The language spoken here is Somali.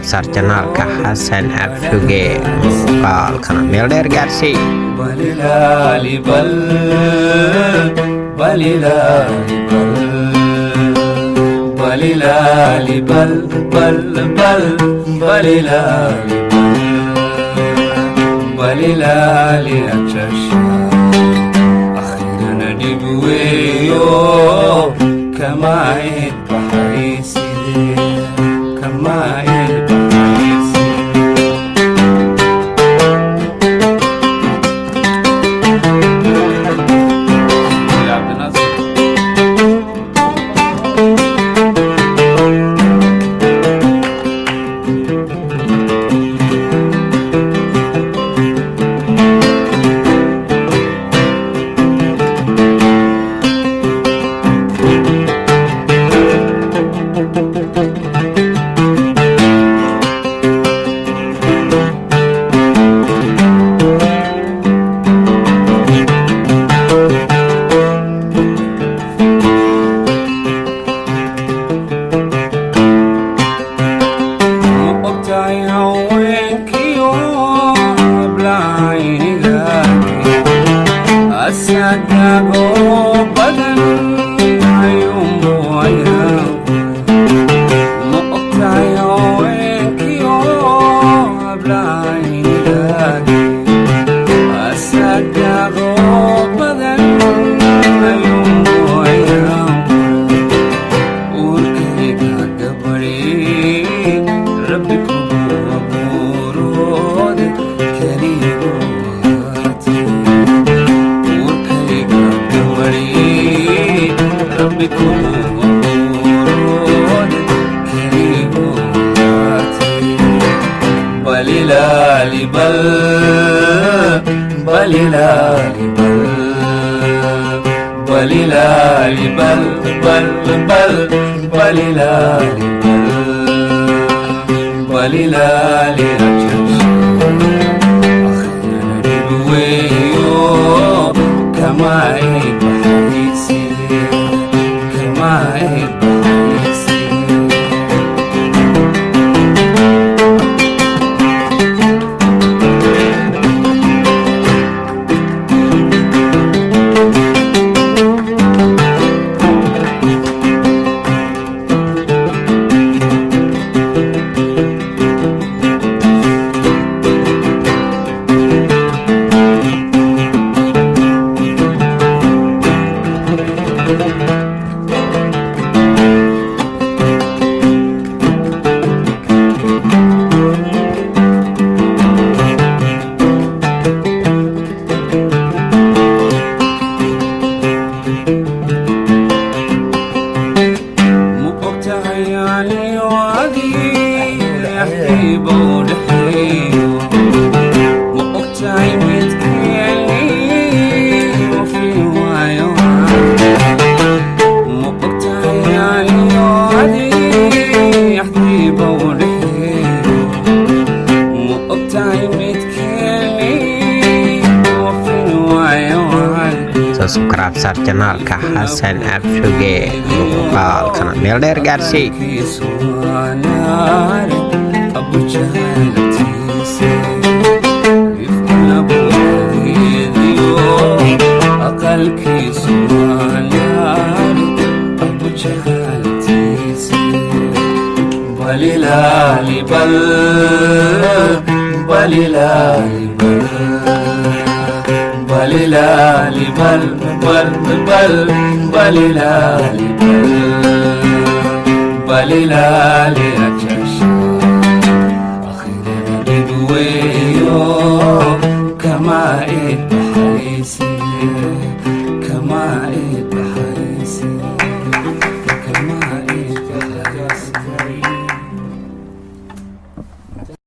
subscribe sar channelka Hasan Abshuge muuqaalkana meel dheer gaarsii balilali bal balilali bal balilali bal bal bal balilali balilali acharsha akhirana dibweyo kama bahaysi kama bahaysi balilali bal balilali bal balilali bal bal bal balilali bal balilali acharsha akhirana dibweyo kama bahaysi kama bahaysi subscribe sar channelka Hasan Abshuge muuqaalkana meel dheer gaarsii balilali bal balilali bal balilali bal bal bal balilali bal balilali acharsha